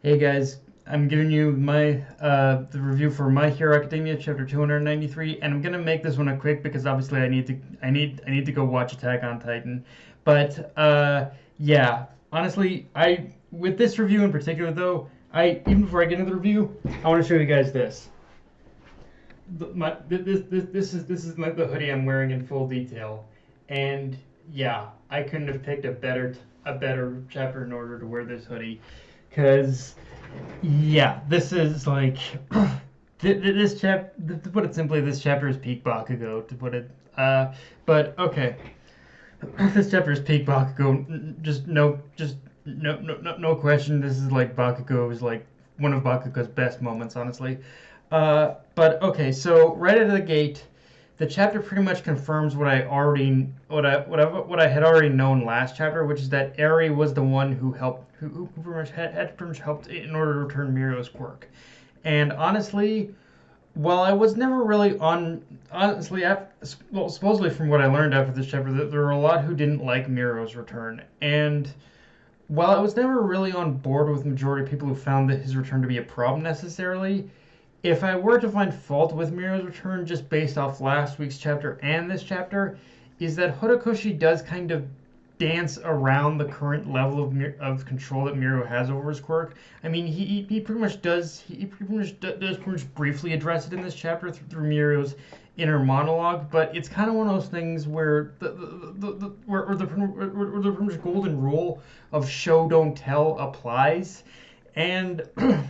Hey guys, I'm giving you my the review for My Hero Academia chapter 293, and I'm gonna make this one a quick because obviously I need to go watch Attack on Titan. But yeah, honestly, I with this review in particular though, I even before I get into the review, I want to show you guys this. This is like the hoodie I'm wearing in full detail, and yeah, I couldn't have picked a better chapter in order to wear this hoodie, because yeah, this is like this to put it simply, this chapter is peak Bakugo. To put it, but okay, this chapter is peak Bakugo. Just no question. This is like Bakugo's like one of Bakugo's best moments, honestly. But okay, so right out of the gate, the chapter pretty much confirms what I had already known last chapter, which is that Eri was the one who helped, who pretty much had pretty much helped in order to return Mirio's quirk. And honestly, while I was never really honestly, well, supposedly from what I learned after this chapter, that there were a lot who didn't like Mirio's return, and while I was never really on board with the majority of people who found that his return to be a problem necessarily, if I were to find fault with Miro's return just based off last week's chapter and this chapter, is that Horikoshi does kind of dance around the current level of control that Miro has over his quirk. I mean, he pretty much does pretty much briefly address it in this chapter through Miro's inner monologue, but it's kind of one of those things where the pretty much golden rule of show don't tell applies, and when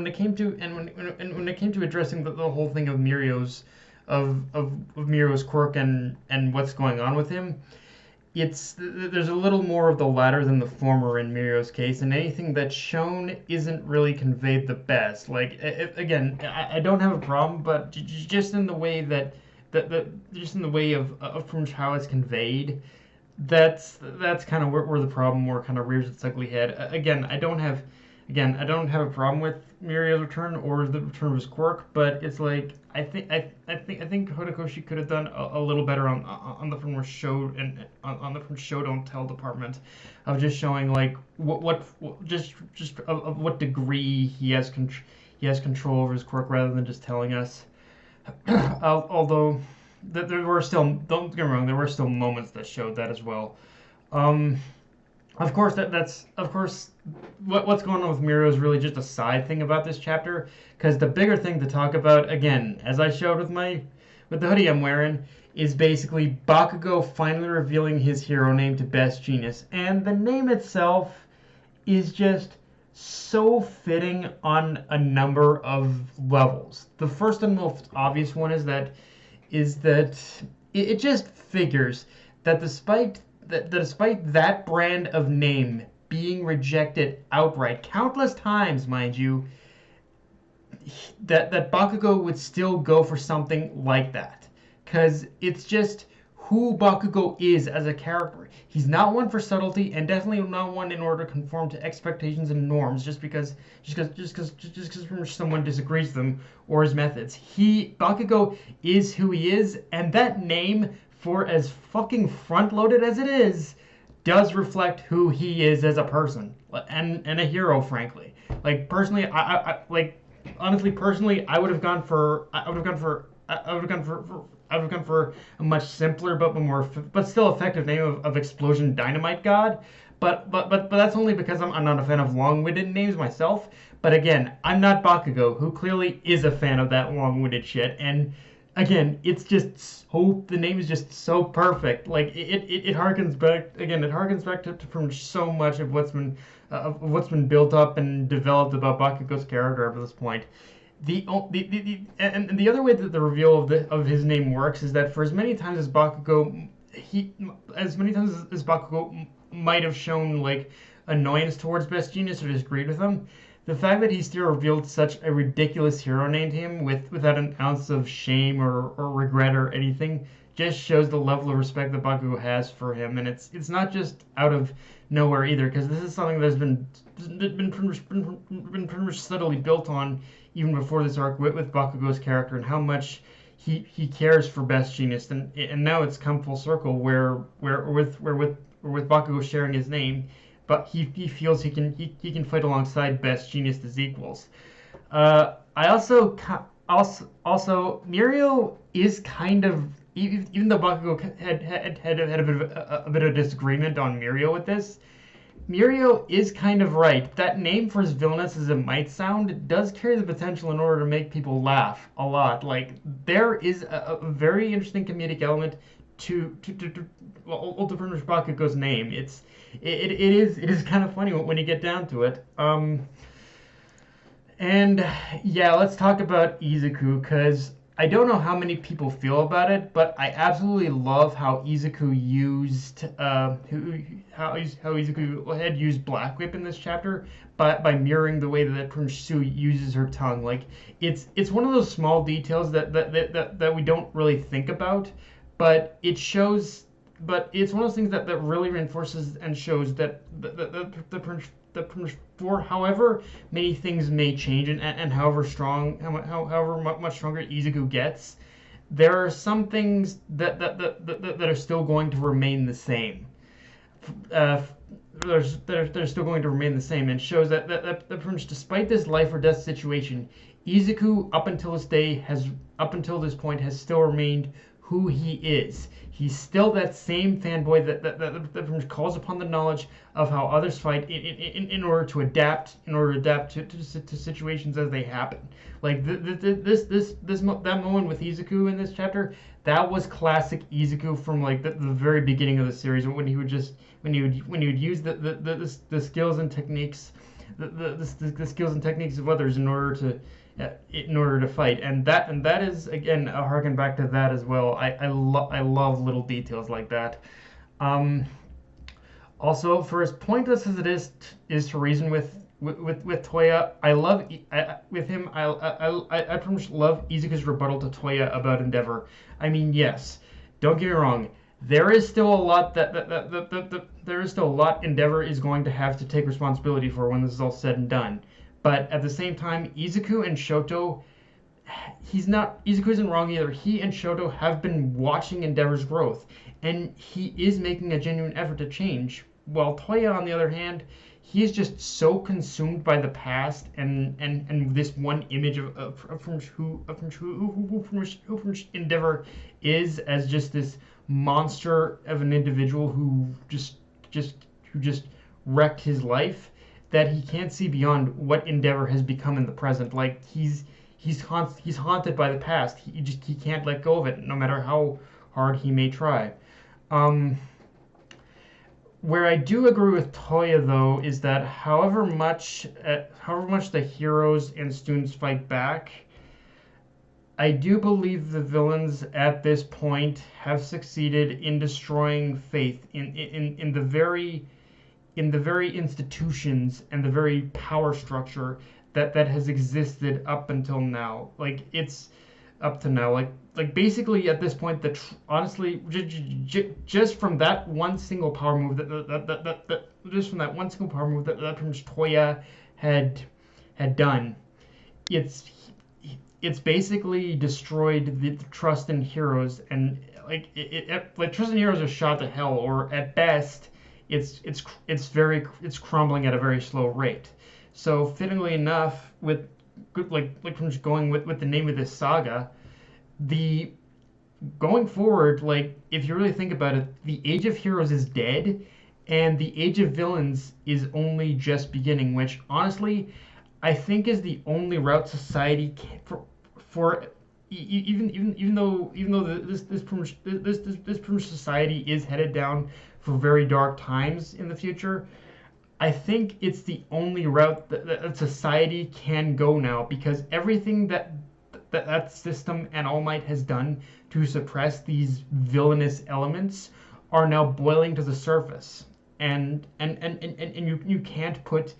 it came to when it came to addressing the whole thing of Miro's quirk and what's going on with him, there's a little more of the latter than the former in Miro's case, and anything that's shown isn't really conveyed the best. Like, again, I don't have a problem, but just in the way just in the way of from how it's conveyed, that's kind of where the problem more kind of rears its ugly head. I don't have a problem with Mirio's return or the return of his quirk, but it's like I think Horikoshi could have done a little better on the from show and on the from show don't tell department of just showing like what just of what degree he has control over his quirk rather than just telling us. Although there were still, don't get me wrong, there were still moments that showed that as well. Um, of course, that's of course what's going on with Miro is really just a side thing about this chapter, because the bigger thing to talk about, again, as I showed with the hoodie I'm wearing, is basically Bakugo finally revealing his hero name to Best Genius, and the name itself is just so fitting on a number of levels. The first and most obvious one is that it just figures that despite that brand of name being rejected outright countless times, mind you, that Bakugo would still go for something like that, because it's just who Bakugo is as a character. He's not one for subtlety, and definitely not one in order to conform to expectations and norms just because someone disagrees with them or his methods. Bakugo is who he is, and that name, for as fucking front loaded as it is, does reflect who he is as a person and a hero, frankly. Like, personally, I like, honestly, personally, I would have gone for a much simpler but still effective name of Explosion Dynamite God. But that's only because I'm not a fan of long-winded names myself. But again, I'm not Bakugo, who clearly is a fan of that long-winded shit. And again, the name is just so perfect. Like, it harkens back to from so much of what's been built up and developed about Bakugo's character up to this point. And the other way that the reveal of his name works is that for as many times as Bakugo might have shown like annoyance towards Best Genius or disagreed with him, the fact that he still revealed such a ridiculous hero name to him without an ounce of shame or regret or anything just shows the level of respect that Bakugo has for him, and it's not just out of nowhere either, because this is something that's been pretty much subtly built on even before this arc with Bakugo's character and how much he cares for Best Genius, and now it's come full circle where with Bakugo sharing his name, but he feels he can fight alongside best genius as equals. I also Mirio is kind of, even though Bakugo had a bit of disagreement on Mirio with this. Mirio is kind of right. That name, for as villainous as it might sound, does carry the potential in order to make people laugh a lot. Like, there is a very interesting comedic element to Ultra Bakugo's name. It is kind of funny when you get down to it. And yeah, let's talk about Izuku, because I don't know how many people feel about it, but I absolutely love how Izuku used how Izuku had used Black Whip in this chapter by mirroring the way that Prince uses her tongue. Like, it's one of those small details that we don't really think about, but it shows. But it's one of those things that really reinforces and shows that the Prince for however many things may change, and however strong, however much stronger Izuku gets, there are some things that are still going to remain the same. They're still going to remain the same, and shows that despite this life or death situation, Izuku up until this point has still remained who he is. He's still that same fanboy that calls upon the knowledge of how others fight in order to adapt to situations as they happen. Like that moment with Izuku in this chapter, that was classic Izuku from like the very beginning of the series, when he would use the skills and techniques the skills and techniques of others in order to fight, and that is again a harken back to that as well. I love little details like that. Also, for as pointless as it is to reason with Toya, with him. I pretty much love Izuku's rebuttal to Toya about Endeavor. I mean, yes, don't get me wrong. There is still a lot there is still a lot Endeavor is going to have to take responsibility for when this is all said and done. But at the same time, Izuku and Shoto, Izuku isn't wrong either. He and Shoto have been watching Endeavor's growth, and he is making a genuine effort to change. While Toya, on the other hand, he is just so consumed by the past and this one image from Endeavor is as just this monster of an individual who just wrecked his life, that he can't see beyond what Endeavor has become in the present. Like, he's haunted by the past. He can't let go of it, no matter how hard he may try. Where I do agree with Toya, though, is that however much the heroes and students fight back, I do believe the villains at this point have succeeded in destroying faith in the very institutions and the very power structure that has existed up until now. Like, it's up to now. Like basically at this point, honestly, just from that one single power move that pretty much Toya had done, it's basically destroyed the trust in heroes, and like trust in heroes are shot to hell, or at best it's crumbling at a very slow rate. So fittingly enough, with from just going with the name of this saga, going forward, like, if you really think about it, the Age of Heroes is dead, and the Age of Villains is only just beginning, which honestly I think is the only route society for even though this society is headed down for very dark times in the future. I think it's the only route that society can go now, because everything that system and All Might has done to suppress these villainous elements are now boiling to the surface, and you can't put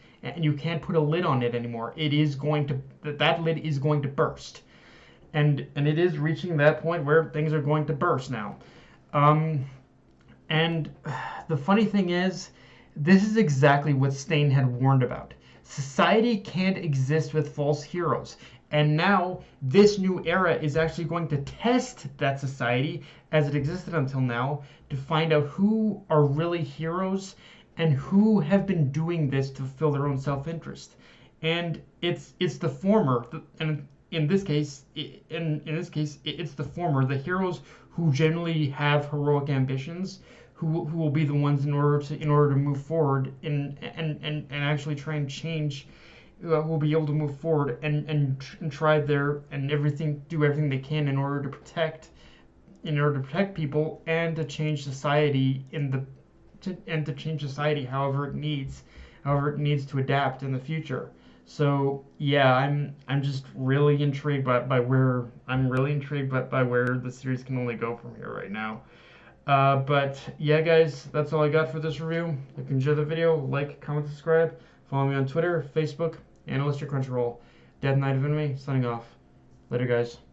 a lid on it anymore. That lid is going to burst, and it is reaching that point where things are going to burst now. And the funny thing is, this is exactly what Stain had warned about. Society can't exist with false heroes. And now, this new era is actually going to test that society as it existed until now, to find out who are really heroes and who have been doing this to fulfill their own self-interest. And it's the former, and in this case, it's the former, the heroes who generally have heroic ambitions, who will be the ones in order to move forward and actually try and change, who will be able to move forward and try their and do everything they can in order to protect people and to change society and to change society however it needs to adapt in the future. So yeah, I'm just really intrigued by where the series can only go from here right now. But yeah, guys, that's all I got for this review. If you enjoyed the video, like, comment, subscribe. Follow me on Twitter, Facebook, and Crunchyroll. Dead Knight of Enemy, signing off. Later, guys.